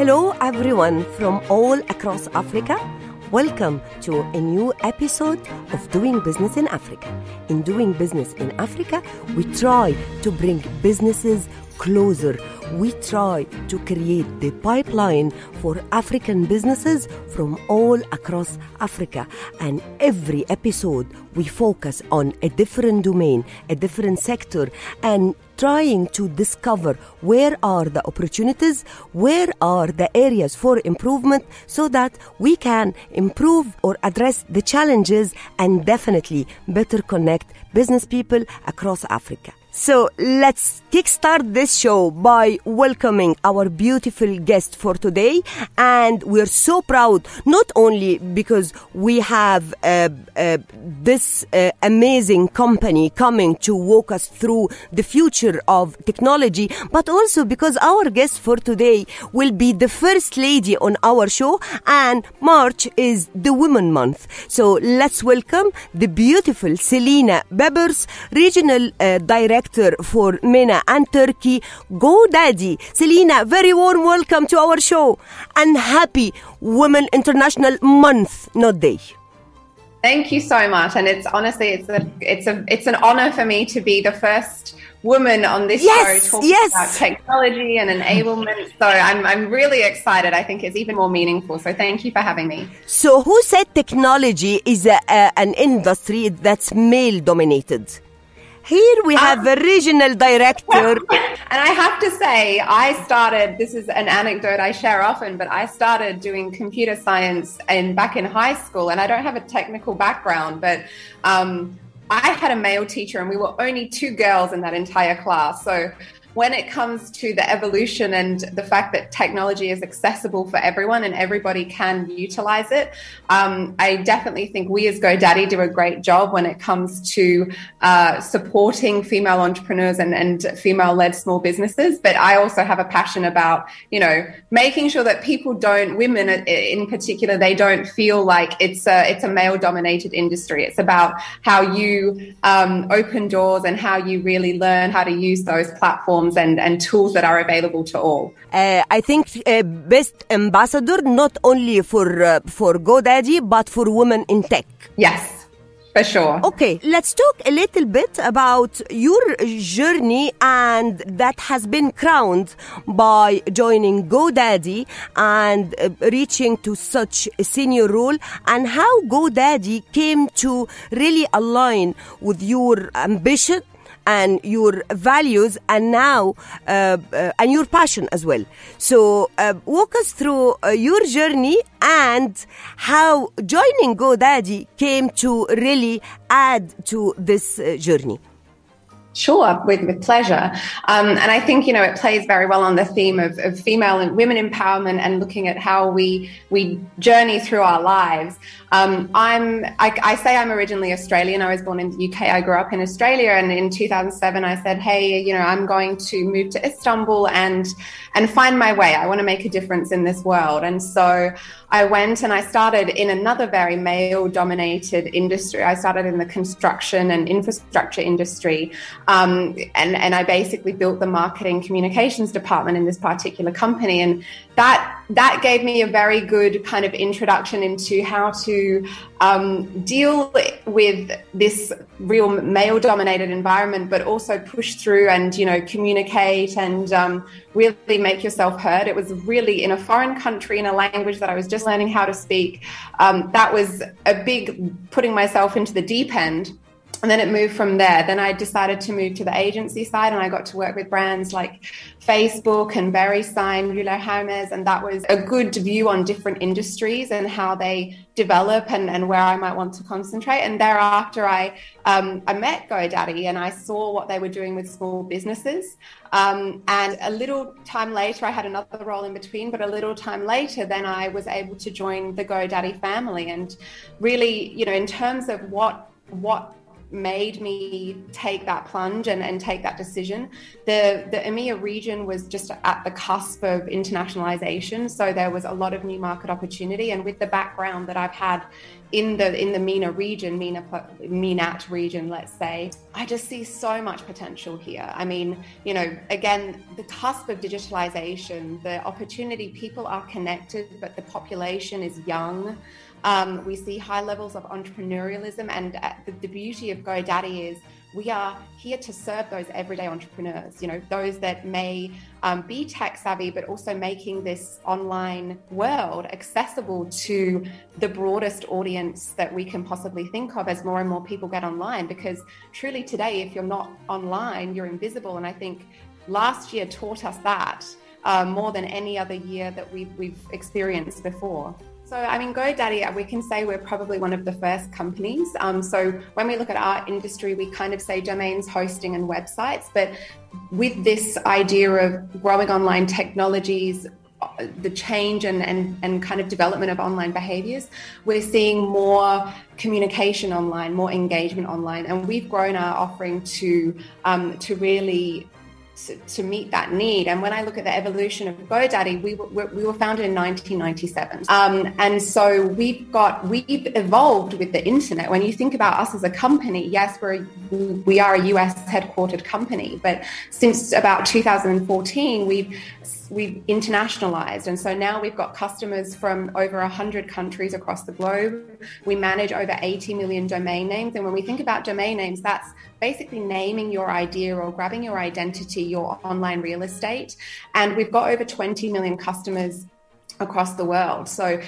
Hello everyone from all across Africa. Welcome to a new episode of Doing Business in Africa. In Doing Business in Africa, we try to bring businesses closer. We try to create the pipeline for African businesses from all across Africa. And every episode, we focus on a different domain, a different sector, and trying to discover where are the opportunities, where are the areas for improvement so that we can improve or address the challenges and definitely better connect business people across Africa. So let's kickstart this show by welcoming our beautiful guest for today. And we're so proud, not only because we have this amazing company coming to walk us through the future of technology, but also because our guest for today will be the first lady on our show, and March is the Women Month. So let's welcome the beautiful Selina, Beiber's Regional Director for MENA and Turkey, GoDaddy. Selina, very warm welcome to our show and happy Women International Month, not day. Thank you so much, and it's honestly it's an honor for me to be the first woman on this show talking about technology and enablement. So I'm really excited. I think it's even more meaningful. So thank you for having me. So who said technology is an industry that's male dominated? Here we have a regional director. And I have to say, this is an anecdote I share often, but I started doing computer science back in high school, and I don't have a technical background, but I had a male teacher and we were only two girls in that entire class. So when it comes to the evolution and the fact that technology is accessible for everyone and everybody can utilize it, I definitely think we as GoDaddy do a great job when it comes to supporting female entrepreneurs and female-led small businesses. But I also have a passion about, making sure that women in particular, they don't feel like it's a male-dominated industry. It's about how you open doors and how you really learn how to use those platforms and tools that are available to all. I think best ambassador not only for GoDaddy but for women in tech. Yes, for sure. Okay, let's talk a little bit about your journey, and that has been crowned by joining GoDaddy and reaching to such a senior role, and how GoDaddy came to really align with your ambition and your values, and now and your passion as well. So walk us through your journey and how joining GoDaddy came to really add to this journey. Sure, with pleasure. And I think, it plays very well on the theme of female and women empowerment and looking at how we journey through our lives. I say I'm originally Australian. I was born in the UK. I grew up in Australia. And in 2007, I said, hey, I'm going to move to Istanbul and find my way. I want to make a difference in this world. And so I went and I started in another very male-dominated industry. I started in the construction and infrastructure industry. And I basically built the marketing communications department in this particular company. And that gave me a very good kind of introduction into how to deal with this real male-dominated environment, but also push through and, communicate and really make yourself heard. It was really in a foreign country, in a language that I was just learning how to speak. That was a big putting myself into the deep end. And then it moved from there. Then I decided to move to the agency side, and I got to work with brands like Facebook and VeriSign, Rulo Hermes, and that was a good view on different industries and how they develop and where I might want to concentrate. And thereafter, I met GoDaddy and I saw what they were doing with small businesses. And a little time later, I had another role in between, but a little time later, then I was able to join the GoDaddy family. And really, in terms of what made me take that plunge and take that decision. The EMEA region was just at the cusp of internationalization, so there was a lot of new market opportunity. And with the background that I've had in the MENA region, MENAT region, let's say, I just see so much potential here. I mean, you know, again, the cusp of digitalization, the opportunity, people are connected, but the population is young. We see high levels of entrepreneurialism, and the beauty of GoDaddy is we are here to serve those everyday entrepreneurs, you know, those that may be tech savvy, but also making this online world accessible to the broadest audience that we can possibly think of as more and more people get online. Because truly today, if you're not online, you're invisible. And I think last year taught us that more than any other year that we've experienced before. So, I mean, GoDaddy, we can say we're probably one of the first companies. So when we look at our industry, we kind of say domains, hosting and websites. But with this idea of growing online technologies, the change and kind of development of online behaviors, we're seeing more communication online, more engagement online. And we've grown our offering to really to meet that need. And when I look at the evolution of GoDaddy, we were founded in 1997. And so we've evolved with the internet. When you think about us as a company, yes, we are a US headquartered company, but since about 2014, we've internationalized. And so now we've got customers from over 100 countries across the globe. We manage over 80 million domain names. And when we think about domain names, that's basically naming your idea or grabbing your identity, your online real estate. And we've got over 20 million customers across the world. So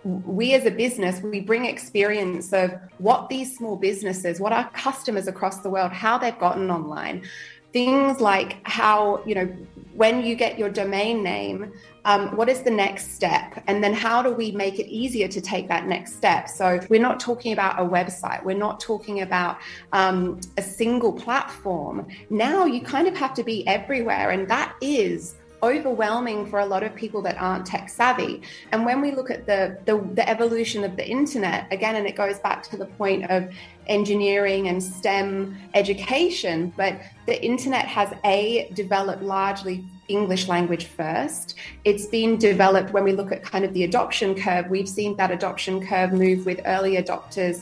we as a business, we bring experience of what these small businesses, what our customers across the world, how they've gotten online. Things like how, you know, when you get your domain name, what is the next step? And then how do we make it easier to take that next step? So we're not talking about a website. We're not talking about a single platform. Now you kind of have to be everywhere. And that is overwhelming for a lot of people that aren't tech savvy. And when we look at the evolution of the internet, again, and it goes back to the point of engineering and STEM education, but the internet has developed largely English language first. It's been developed when we look at kind of the adoption curve. We've seen that adoption curve move with early adopters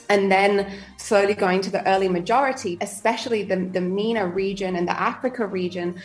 and then slowly going to the early majority, especially the MENA region and the Africa region.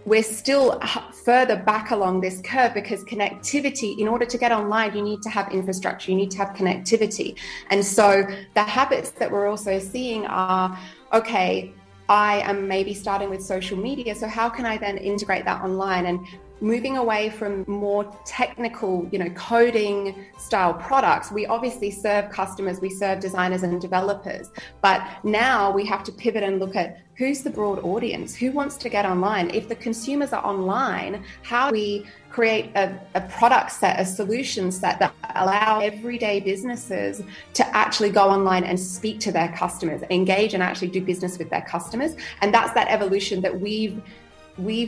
We're still further back along this curve because connectivity, in order to get online, you need to have infrastructure, you need to have connectivity. And so the habits that we're also seeing are, okay, I am maybe starting with social media. So how can I then integrate that online? And moving away from more technical, you know, coding style products, we obviously serve customers, we serve designers and developers. But now we have to pivot and look at who's the broad audience, who wants to get online. If the consumers are online, how do we create a product set, a solution set that allow everyday businesses to actually go online and speak to their customers, engage and actually do business with their customers? And that's that evolution that we've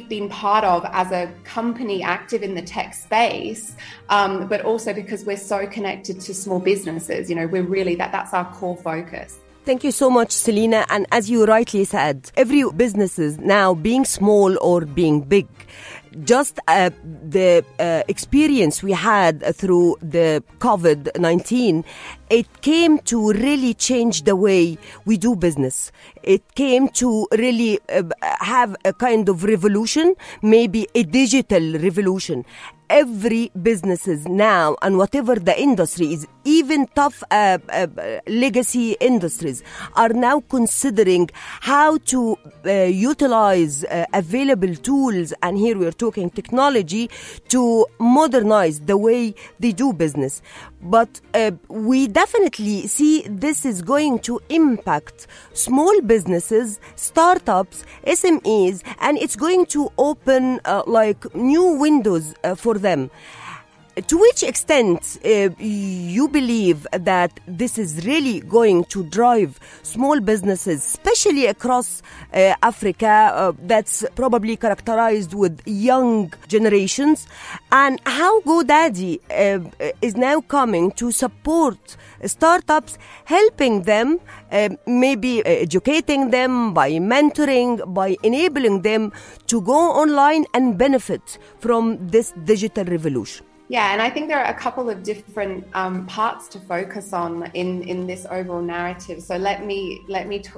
been part of as a company active in the tech space, but also because we're so connected to small businesses, you know, we're really, that's our core focus. Thank you so much, Selina. And as you rightly said, every business is now being small or being big. Just the experience we had through the COVID-19, it came to really change the way we do business. It came to really have a kind of revolution, maybe a digital revolution. Every businesses now, and whatever the industry is, even tough legacy industries, are now considering how to utilize available tools, and here we're talking technology, to modernize the way they do business. But we definitely see this is going to impact small businesses, startups, SMEs, and it's going to open like new windows for them. To which extent you believe that this is really going to drive small businesses, especially across Africa, that's probably characterized with young generations, and how GoDaddy is now coming to support startups, helping them, maybe educating them by mentoring, by enabling them to go online and benefit from this digital revolution? Yeah, and I think there are a couple of different parts to focus on in this overall narrative. So let me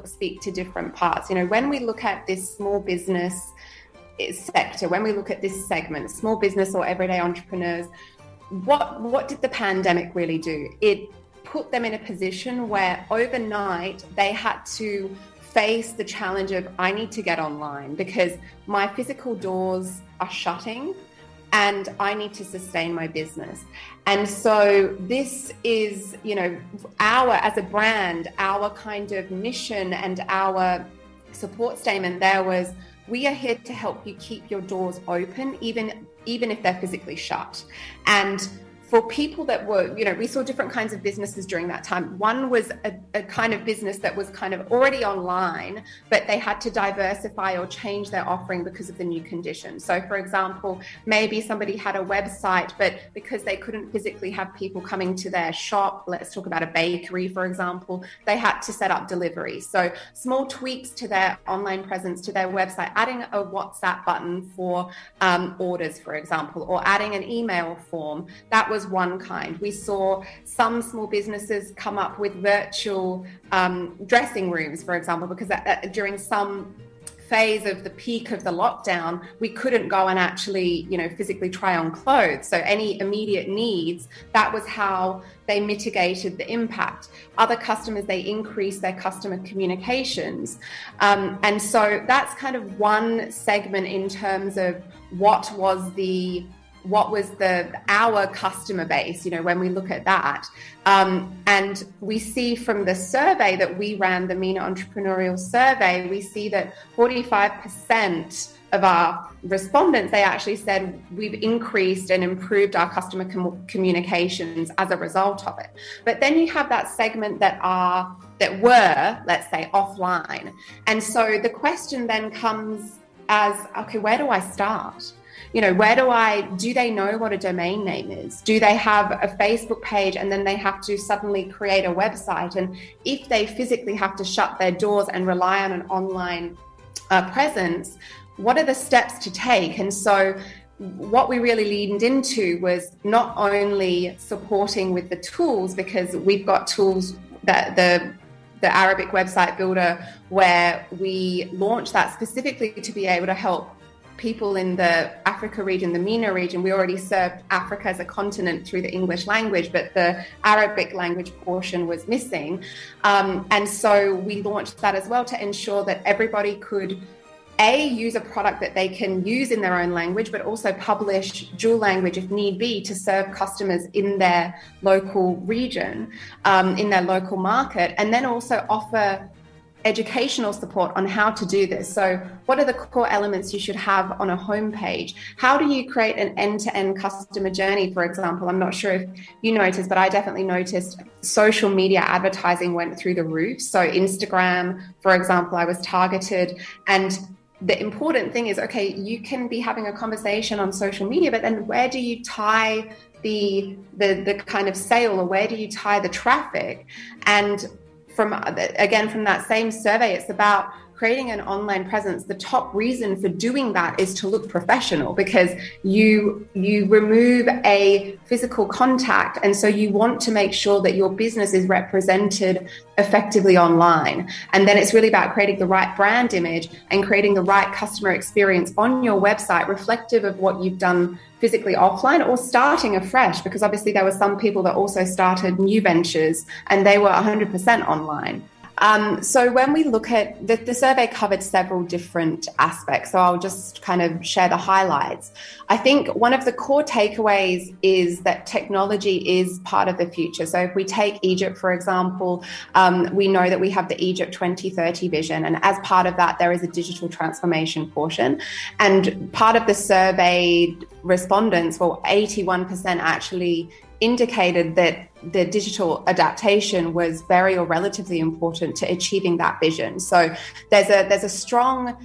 speak to different parts. You know, when we look at this small business sector, when we look at this segment, small business or everyday entrepreneurs, what did the pandemic really do? It put them in a position where overnight they had to face the challenge of, I need to get online because my physical doors are shutting and I need to sustain my business. And so this is, you know, as a brand, our kind of mission and our support statement there was, we are here to help you keep your doors open, even if they're physically shut. And for people that were, you know, we saw different kinds of businesses during that time. One was a kind of business that was kind of already online, but they had to diversify or change their offering because of the new conditions. So for example, maybe somebody had a website, but because they couldn't physically have people coming to their shop, let's talk about a bakery, for example, they had to set up delivery. So small tweaks to their online presence, to their website, adding a WhatsApp button for orders, for example, or adding an email form. That was one kind. We saw some small businesses come up with virtual dressing rooms, for example, because during some phase of the peak of the lockdown, we couldn't go and actually, you know, physically try on clothes. So any immediate needs, that was how they mitigated the impact. Other customers, they increased their customer communications. And so that's kind of one segment in terms of what was our customer base, you know, when we look at that. And we see from the survey that we ran, the MENA Entrepreneurial Survey, we see that 45% of our respondents, they actually said we've increased and improved our customer communications as a result of it. But then you have that segment that were, let's say, offline. And so the question then comes as, okay, where do I start? You know, do they know what a domain name is? Do they have a Facebook page and then they have to suddenly create a website? And if they physically have to shut their doors and rely on an online presence, what are the steps to take? And so what we really leaned into was not only supporting with the tools, because we've got tools that the Arabic website builder, where we launched that specifically to be able to help people in the Africa region, the MENA region. We already served Africa as a continent through the English language, but the Arabic language portion was missing. And so we launched that as well to ensure that everybody could use a product that they can use in their own language, but also publish dual language if need be to serve customers in their local region, in their local market, and then also offer educational support on how to do this. So what are the core elements you should have on a homepage? How do you create an end-to-end customer journey, for example? I'm not sure if you noticed, but I definitely noticed social media advertising went through the roof. So Instagram, for example, I was targeted. And the important thing is, okay, you can be having a conversation on social media, but then where do you tie the kind of sale, or where do you tie the traffic? And from that same survey, it's about creating an online presence. The top reason for doing that is to look professional, because you remove a physical contact. And so you want to make sure that your business is represented effectively online. And then it's really about creating the right brand image and creating the right customer experience on your website, reflective of what you've done physically offline, or starting afresh, because obviously there were some people that also started new ventures and they were 100% online. So when we look at the survey covered several different aspects, so I'll just kind of share the highlights. I think one of the core takeaways is that technology is part of the future. So if we take Egypt, for example, we know that we have the Egypt 2030 vision. And as part of that, there is a digital transformation portion. And part of the surveyed respondents, well, 81% actually indicated that the digital adaptation was very or relatively important to achieving that vision. So there's a strong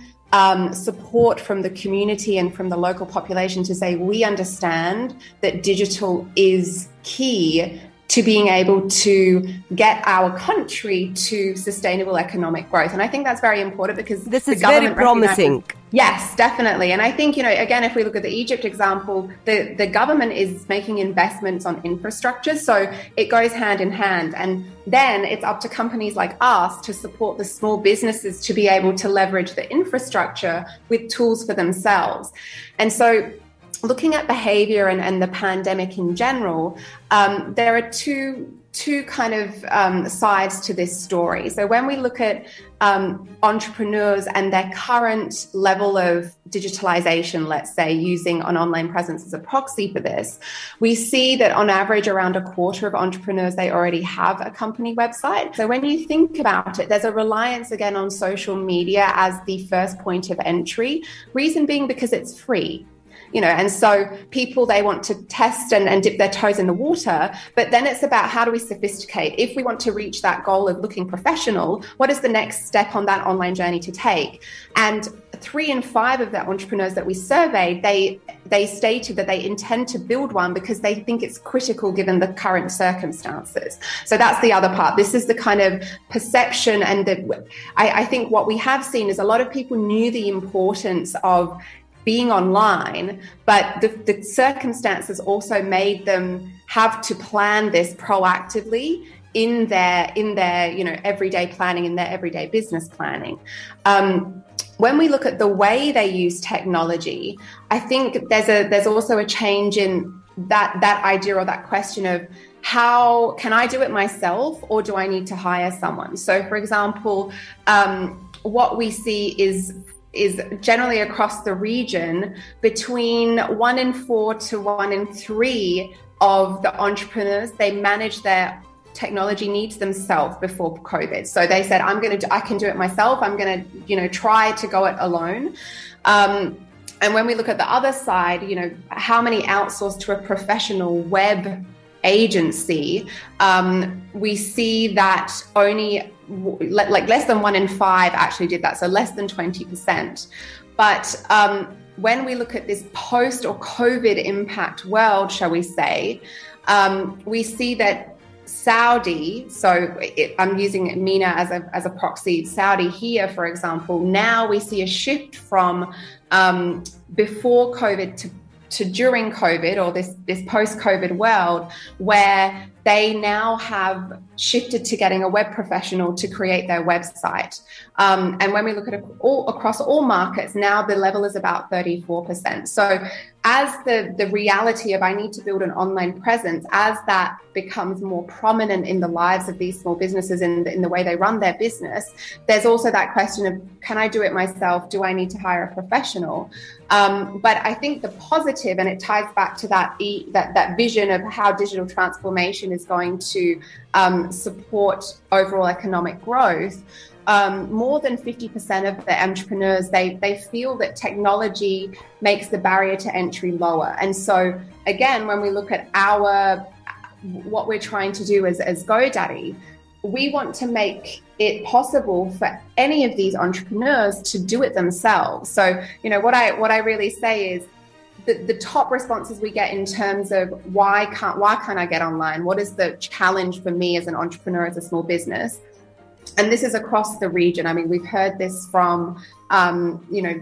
support from the community and from the local population to say we understand that digital is key to being able to get our country to sustainable economic growth. And I think that's very important because this is very promising. Yes, definitely. And I think, again, if we look at the Egypt example, the government is making investments on infrastructure. So it goes hand in hand. And then it's up to companies like us to support the small businesses to be able to leverage the infrastructure with tools for themselves. And so looking at behavior and the pandemic in general, there are two kind of sides to this story. So when we look at entrepreneurs and their current level of digitalization, let's say, using an online presence as a proxy for this, we see that on average, around a quarter of entrepreneurs, they already have a company website. So when you think about it, there's a reliance again on social media as the first point of entry, reason being because it's free. And so people, they want to test and dip their toes in the water, but then it's about how do we sophisticate? If we want to reach that goal of looking professional, what is the next step on that online journey to take? And 3 in 5 of the entrepreneurs that we surveyed, they stated that they intend to build one because they think it's critical given the current circumstances. So that's the other part. This is the kind of perception. And I think what we have seen is a lot of people knew the importance of being online, but the circumstances also made them have to plan this proactively in their everyday planning, in their everyday business planning. When we look at the way they use technology, I think there's also a change in that idea or that question of how can I do it myself or do I need to hire someone? So, for example, what we see is generally across the region, between 1 in 4 to 1 in 3 of the entrepreneurs, they manage their technology needs themselves before COVID. So they said, I can do it myself. I'm going to, try to go it alone. And when we look at the other side, how many outsource to a professional web agency, we see that only less than 1 in 5 actually did that. So less than 20%. But when we look at this post or COVID impact world, shall we say, we see that Saudi, I'm using MENA as a proxy, Saudi here, for example, now we see a shift from before COVID to during COVID, or this post-COVID world, where they now have shifted to getting a web professional to create their website. And when we look at across all markets, now the level is about 34%. So as the reality of I need to build an online presence, as that becomes more prominent in the lives of these small businesses in the way they run their business, there's also that question of, can I do it myself? Do I need to hire a professional? But I think the positive, and it ties back to that vision of how digital transformation is going to support overall economic growth. More than 50% of the entrepreneurs, they feel that technology makes the barrier to entry lower. And so again, when we look at what we're trying to do as GoDaddy, we want to make it possible for any of these entrepreneurs to do it themselves. So, what I really say is the top responses we get in terms of why can't I get online? What is the challenge for me as an entrepreneur, as a small business? And this is across the region. I mean, we've heard this from,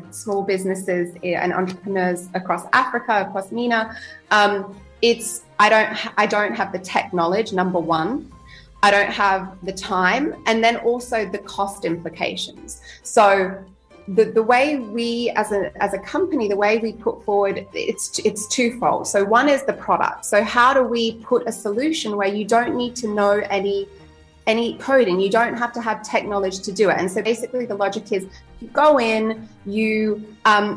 small businesses and entrepreneurs across Africa, across MENA. I don't have the tech knowledge, number one. I don't have the time, and then also the cost implications. So the way we, as a company, the way we put forward, it's twofold. So one is the product. So how do we put a solution where you don't need to know any any coding. You don't have to have tech knowledge to do it. And so basically the logic is you go in, you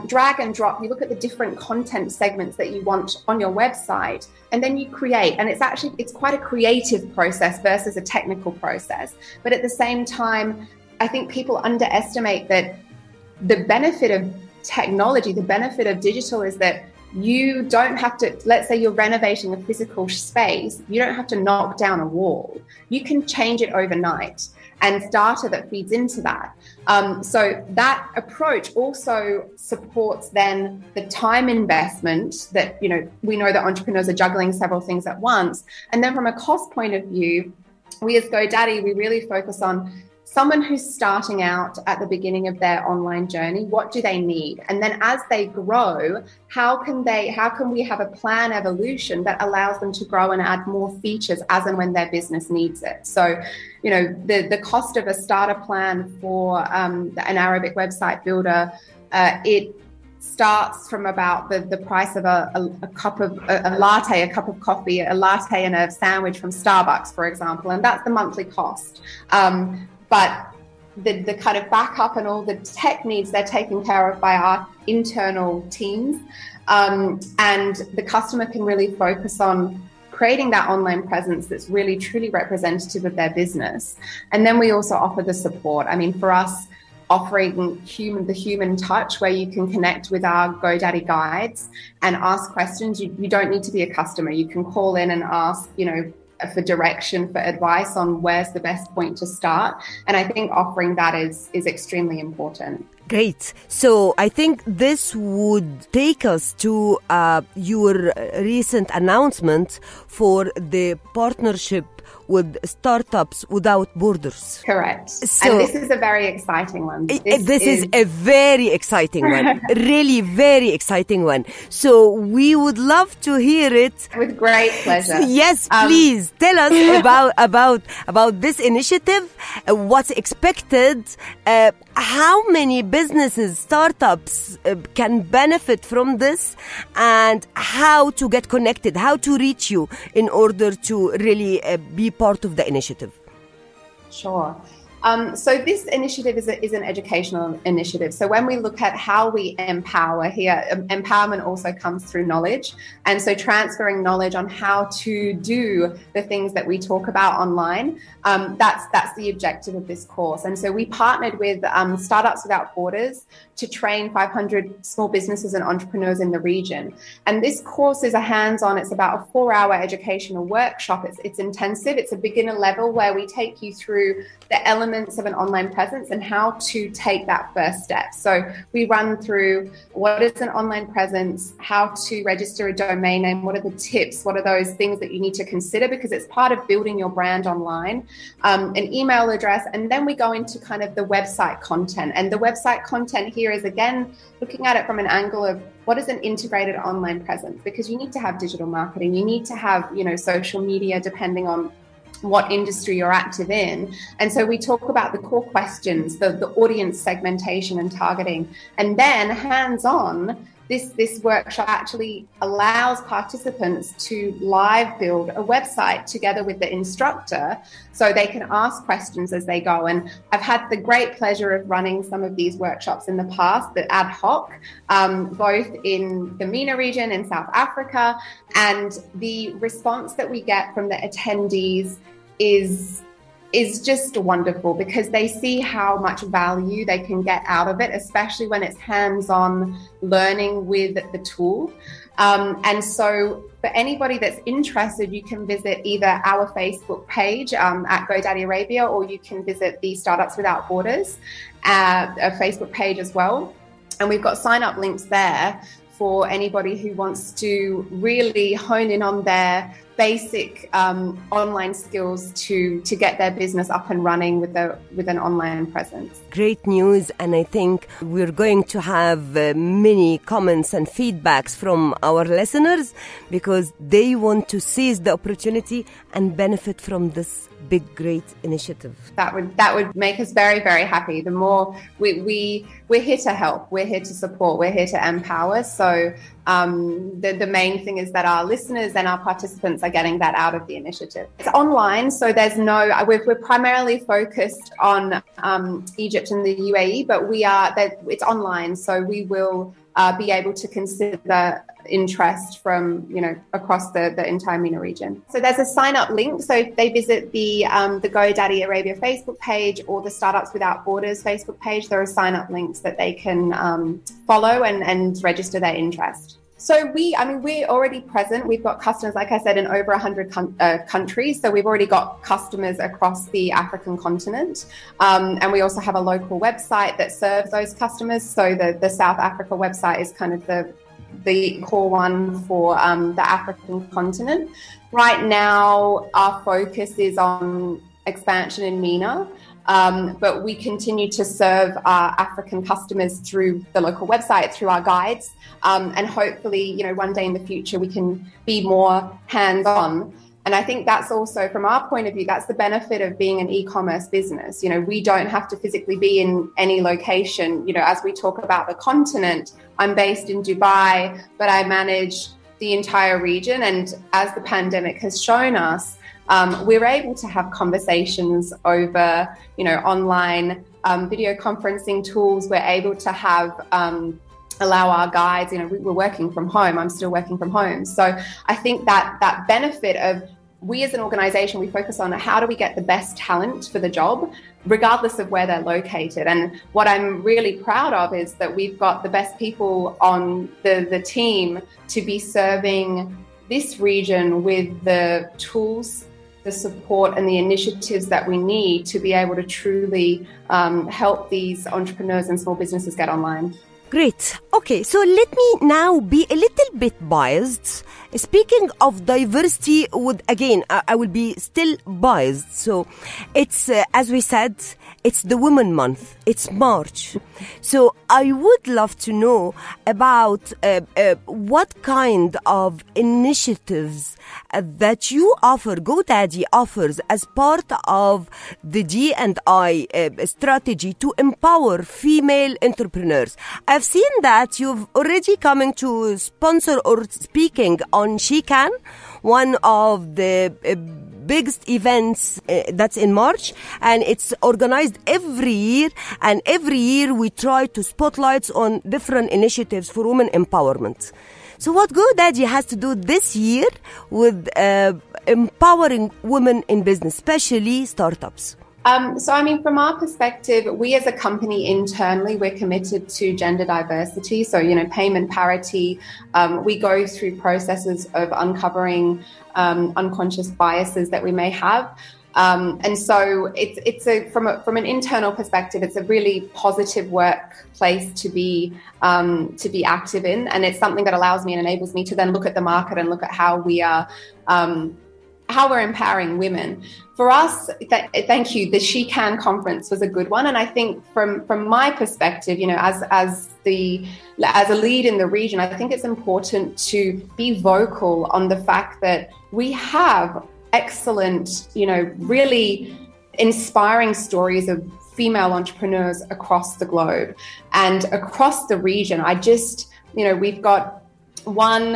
drag and drop, you look at the different content segments that you want on your website, and then you create. And it's quite a creative process versus a technical process. But at the same time, I think people underestimate that the benefit of technology, the benefit of digital is that you don't have to, let's say you're renovating a physical space, you don't have to knock down a wall. You can change it overnight, and data that feeds into that. So that approach also supports then the time investment that, we know that entrepreneurs are juggling several things at once. And then from a cost point of view, we as GoDaddy, we really focus on someone who's starting out at the beginning of their online journey. What do they need? And then as they grow, how can we have a plan evolution that allows them to grow and add more features as and when their business needs it? So, the cost of a starter plan for an Arabic website builder, it starts from about the price of a cup of a latte, a cup of coffee, a latte and a sandwich from Starbucks, for example. And that's the monthly cost. But the kind of backup and all the tech needs, they're taken care of by our internal teams. And the customer can really focus on creating that online presence that's really, truly representative of their business. And then we also offer the support. I mean, for us, offering the human touch where you can connect with our GoDaddy guides and ask questions. You don't need to be a customer. You can call in and ask, for direction, for advice on where's the best point to start. And I think offering that is extremely important. Great. So I think this would take us to your recent announcement for the partnership with Startups Without Borders. Correct. So, and this is a very exciting one. This is a very exciting one. Really very exciting one. So we would love to hear it. With great pleasure. Yes, please tell us about this initiative, what's expected, how many businesses, startups can benefit from this, and how to get connected, how to reach you in order to really be part of the initiative. Sure. So this initiative is an educational initiative. So when we look at how we empower here, empowerment also comes through knowledge. And so transferring knowledge on how to do the things that we talk about online, that's the objective of this course. And so we partnered with Startups Without Borders to train 500 small businesses and entrepreneurs in the region. And this course is a hands-on, it's about a 4-hour educational workshop. It's intensive. It's a beginner level where we take you through the elements of an online presence and how to take that first step. So we run through what is an online presence, how to register a domain name, what are the tips, what are those things that you need to consider because it's part of building your brand online, an email address, and then we go into kind of the website content. And the website content here is again looking at it from an angle of what is an integrated online presence, because you need to have digital marketing, you need to have, social media depending on what industry you're active in. And so we talk about the core questions, the audience segmentation and targeting, and then hands-on, this workshop actually allows participants to live build a website together with the instructor so they can ask questions as they go. And I've had the great pleasure of running some of these workshops in the past, the ad hoc, both in the MENA region in South Africa, and the response that we get from the attendees is just wonderful because they see how much value they can get out of it, especially when it's hands-on learning with the tool. And so for anybody that's interested, you can visit either our Facebook page at GoDaddy Arabia, or you can visit the Startups Without Borders a Facebook page as well. And we've got sign-up links there for anybody who wants to really hone in on their basic online skills to get their business up and running with an online presence. Great news, and I think we're going to have many comments and feedbacks from our listeners because they want to seize the opportunity and benefit from this big, great initiative. That would make us very, very happy. The more we we're here to help, we're here to support, we're here to empower. So the main thing is that our listeners and our participants are getting that out of the initiative. It's online, so there's we're primarily focused on Egypt and the UAE, but it's online, so we will be able to consider interest from, across the entire MENA region. So there's a sign up link. So if they visit the GoDaddy Arabia Facebook page or the Startups Without Borders Facebook page, there are sign up links that they can follow and register their interest. So we're already present. We've got customers, like I said, in over 100 countries. So we've already got customers across the African continent. And we also have a local website that serves those customers. So the South Africa website is kind of the core one for the African continent. Right now, our focus is on expansion in MENA. But we continue to serve our African customers through the local website, through our guides, and hopefully, one day in the future, we can be more hands-on. And I think that's also, from our point of view, that's the benefit of being an e-commerce business. We don't have to physically be in any location. As we talk about the continent, I'm based in Dubai, but I manage the entire region. And as the pandemic has shown us, we're able to have conversations over, online video conferencing tools. We're able to have allow our guides, we're working from home. I'm still working from home. So I think that benefit of, we as an organization, we focus on how do we get the best talent for the job, regardless of where they're located. And what I'm really proud of is that we've got the best people on the team to be serving this region with the tools, the support and the initiatives that we need to be able to truly help these entrepreneurs and small businesses get online. Great. Okay, so let me now be a little bit biased. Speaking of diversity, I will be still biased. So it's, as we said, it's the Women Month. It's March. So I would love to know about what kind of initiatives that you offer, GoDaddy offers as part of the D&I strategy to empower female entrepreneurs. I've seen that you've already coming to sponsor or speaking on She Can, one of the biggest events that's in March, and it's organized every year, and every year we try to spotlight on different initiatives for women empowerment. So what GoDaddy has to do this year with empowering women in business, especially startups? From our perspective, we as a company internally, we're committed to gender diversity. So, payment parity. We go through processes of uncovering unconscious biases that we may have. And so from an internal perspective, it's a really positive workplace to be active in. And it's something that allows me and enables me to then look at the market and look at how we are, how we're empowering women. For us, thank you. The She Can conference was a good one. And I think from my perspective, as a lead in the region, I think it's important to be vocal on the fact that we have excellent, really inspiring stories of female entrepreneurs across the globe and across the region. We've got one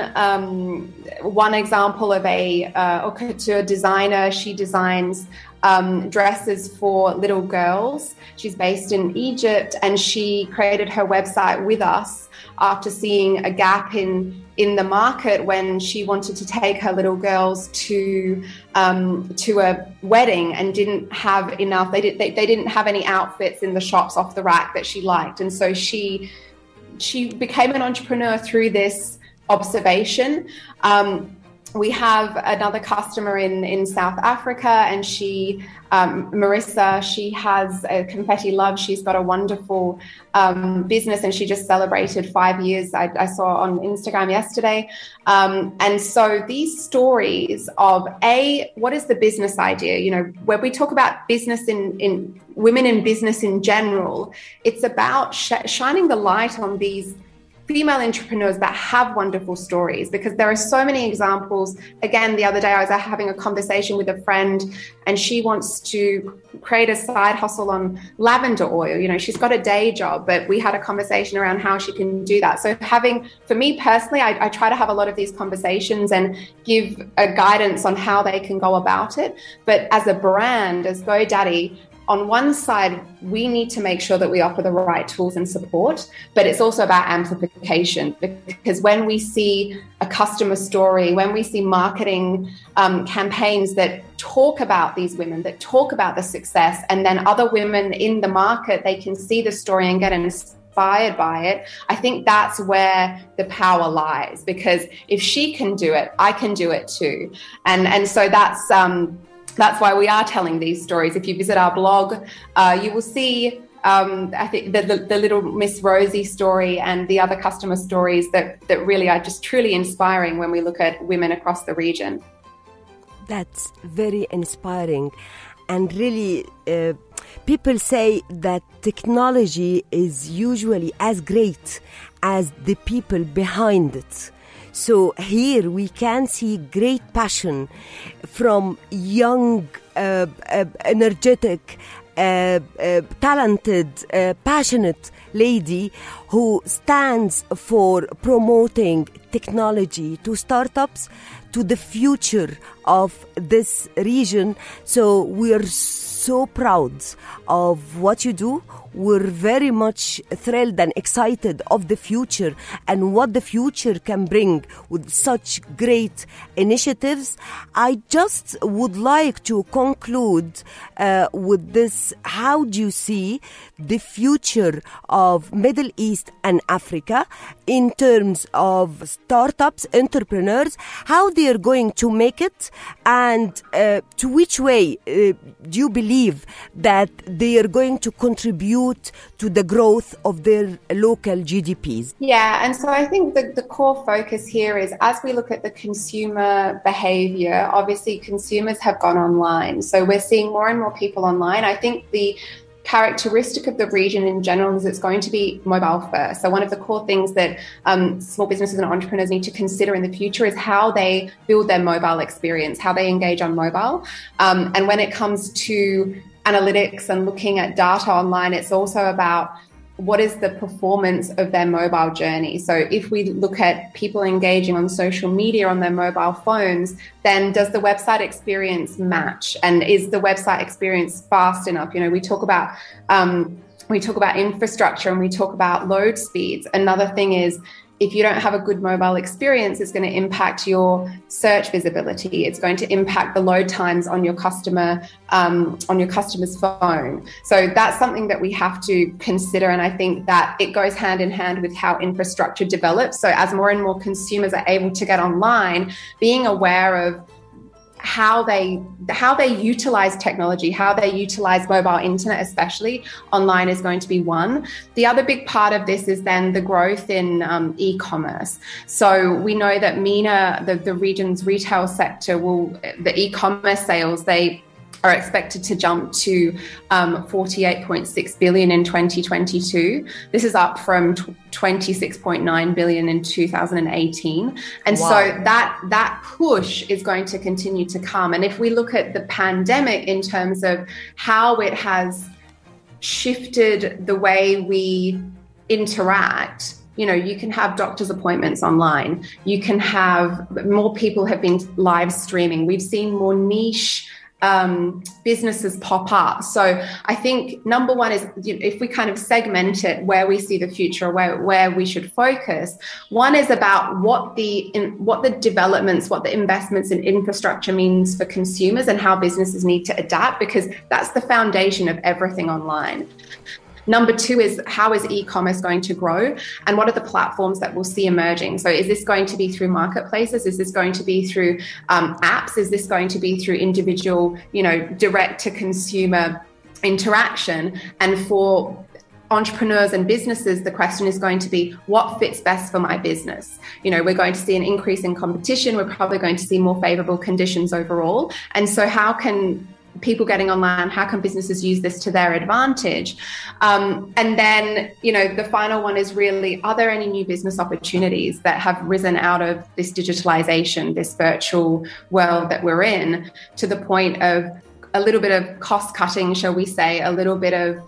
example of a haute couture designer. She designs dresses for little girls. She's based in Egypt, and she created her website with us after seeing a gap in the market when she wanted to take her little girls to a wedding and didn't have enough. They didn't have any outfits in the shops off the rack that she liked, and so she became an entrepreneur through this observation. We have another customer in South Africa, and Marissa, she has a Confetti Love. She's got a wonderful business, and she just celebrated 5 years. I saw on Instagram yesterday. And so these stories of what is the business idea? Where we talk about business in women in business in general, it's about shining the light on these female entrepreneurs that have wonderful stories, because there are so many examples. Again, the other day I was having a conversation with a friend, and she wants to create a side hustle on lavender oil. You know, she's got a day job, but we had a conversation around how she can do that. So for me personally, I try to have a lot of these conversations and give a guidance on how they can go about it. But as a brand, as GoDaddy, on one side, we need to make sure that we offer the right tools and support, but it's also about amplification, because when we see a customer story, when we see marketing campaigns that talk about these women, that talk about the success, and then other women in the market, they can see the story and get inspired by it, I think that's where the power lies, because if she can do it, I can do it too. And so that's why we are telling these stories. If you visit our blog, you will see, I think, the little Miss Rosie story and the other customer stories that really are just truly inspiring when we look at women across the region. That's very inspiring. And really, people say that technology is usually as great as the people behind it. So here we can see great passion from young, energetic, talented, passionate lady who stands for promoting technology to startups, to the future of this region. So we're so proud of what you do. We're very much thrilled and excited of the future and what the future can bring with such great initiatives. I just would like to conclude with this. How do you see the future of Middle East and Africa in terms of startups, entrepreneurs, how they are going to make it, and to which way do you believe that they are going to contribute to the growth of their local GDPs? Yeah, and so I think the core focus here is, as we look at the consumer behavior, obviously consumers have gone online. So we're seeing more and more people online. I think the characteristic of the region in general is it's going to be mobile first. So one of the core things that small businesses and entrepreneurs need to consider in the future is how they build their mobile experience, how they engage on mobile. And when it comes to analytics and looking at data online, it's also about what is the performance of their mobile journey. So if we look at people engaging on social media on their mobile phones, then does the website experience match? And is the website experience fast enough? You know, we talk about infrastructure and we talk about load speeds. Another thing is, if you don't have a good mobile experience, it's going to impact your search visibility. It's going to impact the load times on your customer's phone. So that's something that we have to consider. And I think that it goes hand in hand with how infrastructure develops. So as more and more consumers are able to get online, being aware of how they utilize technology, how they utilize mobile internet, especially online, is going to be one. The other big part of this is then the growth in e-commerce. So we know that MENA, the region's retail sector, the e-commerce sales, they are expected to jump to 48.6 billion in 2022. This is up from 26.9 billion in 2018. And wow. So that push is going to continue to come. And if we look at the pandemic in terms of how it has shifted the way we interact, you know, you can have doctor's appointments online. You can have more people have been live streaming. We've seen more niche businesses pop up. So I think number one is, if we kind of segment it where we see the future, where we should focus, one is about what the developments, what the investments in infrastructure means for consumers and how businesses need to adapt, because that's the foundation of everything online. Number two is, how is e-commerce going to grow, and what are the platforms that we'll see emerging? So is this going to be through marketplaces? Is this going to be through apps? Is this going to be through individual, direct to consumer interaction? And for entrepreneurs and businesses, the question is going to be, what fits best for my business? We're going to see an increase in competition. We're probably going to see more favorable conditions overall. And so how can people getting online, how can businesses use this to their advantage? And then, the final one is really, are there any new business opportunities that have risen out of this digitalization, this virtual world that we're in, to the point of a little bit of cost cutting, shall we say, a little bit of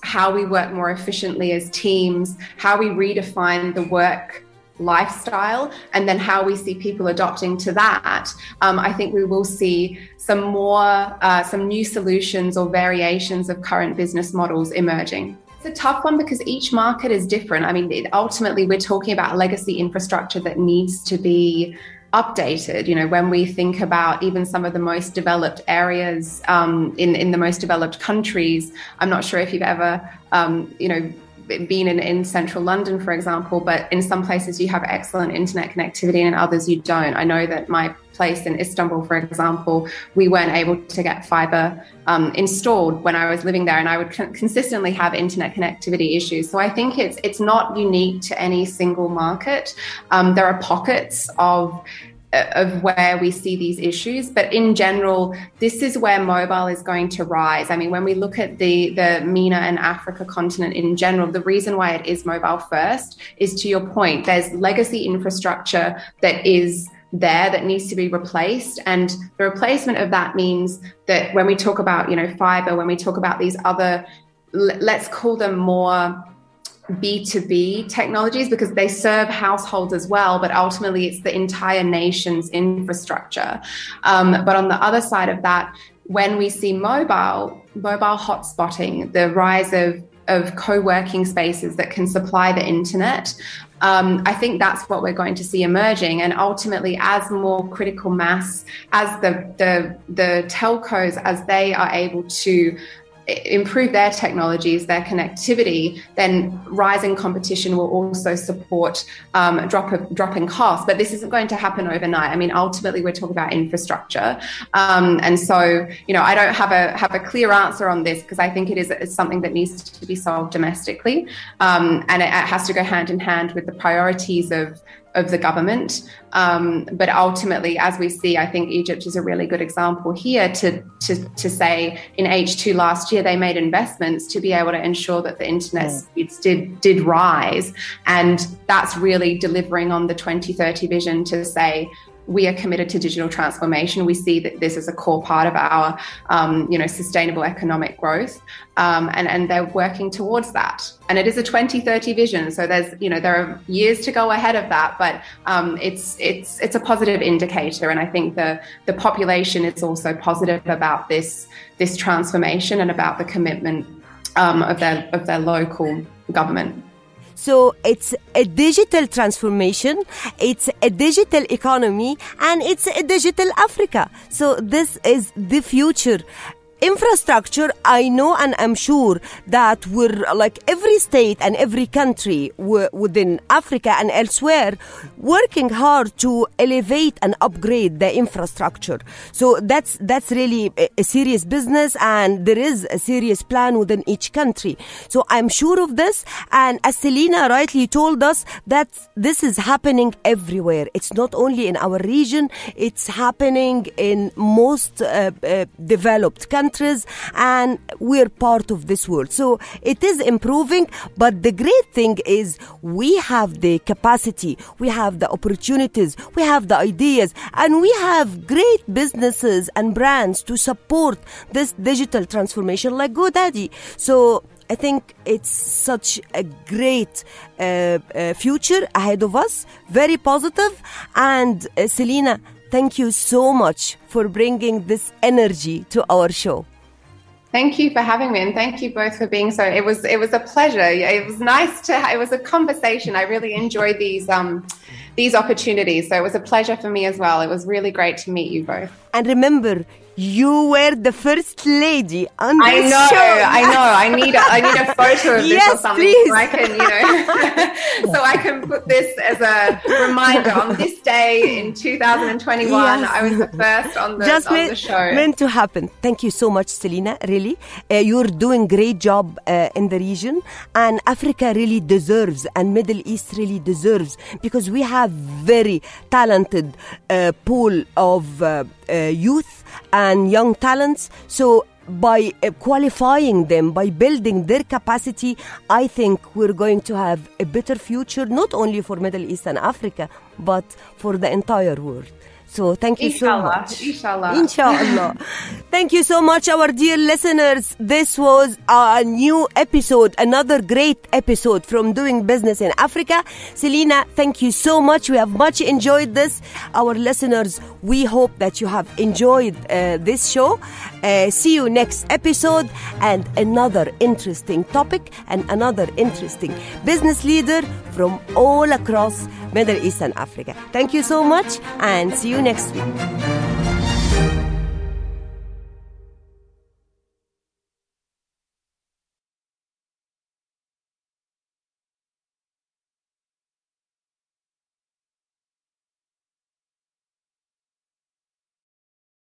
how we work more efficiently as teams, how we redefine the work lifestyle, and then how we see people adopting to that. I think we will see some new solutions or variations of current business models emerging. It's a tough one because each market is different. I mean, ultimately, we're talking about legacy infrastructure that needs to be updated. When we think about even some of the most developed areas in the most developed countries, I'm not sure if you've ever, been in central London, for example, but in some places you have excellent internet connectivity and in others you don't. I know that my place in Istanbul, for example, we weren't able to get fiber installed when I was living there, and I would consistently have internet connectivity issues. So I think it's not unique to any single market. There are pockets of where we see these issues, but in general, this is where mobile is going to rise. I mean, when we look at the MENA and Africa continent in general, the reason why it is mobile first is, to your point, there's legacy infrastructure that is there that needs to be replaced, and the replacement of that means that when we talk about fiber, when we talk about these other, let's call them more B2B technologies, because they serve households as well, but ultimately it's the entire nation's infrastructure. But on the other side of that, when we see mobile hotspotting, the rise of co-working spaces that can supply the internet, I think that's what we're going to see emerging. And ultimately, as more critical mass, as the telcos, as they are able to improve their technologies, their connectivity, then rising competition will also support drop in cost. But this isn't going to happen overnight. I mean, ultimately, we're talking about infrastructure. And so, I don't have a clear answer on this, because I think it's something that needs to be solved domestically. And it has to go hand in hand with the priorities of the government. But ultimately, as we see, I think Egypt is a really good example here to say in H2 last year, they made investments to be able to ensure that the internet speeds did rise. And that's really delivering on the 2030 vision to say, we are committed to digital transformation. We see that this is a core part of our, sustainable economic growth, and they're working towards that. And it is a 2030 vision, so there are years to go ahead of that, but it's a positive indicator. And I think the population is also positive about this transformation and about the commitment of their local government. So it's a digital transformation, it's a digital economy, and it's a digital Africa. So this is the future. Infrastructure, I know and I'm sure that we're like every state and every country within Africa and elsewhere working hard to elevate and upgrade the infrastructure. So that's really a serious business, and there is a serious plan within each country. So I'm sure of this, and as Selina rightly told us, that this is happening everywhere. It's not only in our region, it's happening in most developed countries, and we're part of this world. So it is improving, but the great thing is we have the capacity, we have the opportunities, we have the ideas, and we have great businesses and brands to support this digital transformation like GoDaddy. So I think it's such a great future ahead of us, very positive. And Selina, thank you so much for bringing this energy to our show. Thank you for having me, and thank you both for being so. It was a pleasure. It was nice it was a conversation. I really enjoyed these opportunities. So it was a pleasure for me as well. It was really great to meet you both. And remember, you were the first lady on this show. I know. I need a photo of this or something, please. so I can, so I can put this as a reminder on this day. day in 2021. Yes. I was the first on the show. Meant to happen. Thank you so much, Selina. Really, you're doing great job in the region, and Africa really deserves, and Middle East really deserves, because we have very talented pool of youth and young talents. So by qualifying them, by building their capacity, I think we're going to have a better future, not only for Middle East and Africa, but for the entire world. So thank you so much. Inshallah. Thank you so much, our dear listeners. This was a new episode, another great episode from Doing Business in Africa. Selina, thank you so much. We have much enjoyed this. Our listeners, we hope that you have enjoyed this show. See you next episode, and another interesting topic and another interesting business leader from all across Middle East and Africa. Thank you so much, and see you next week.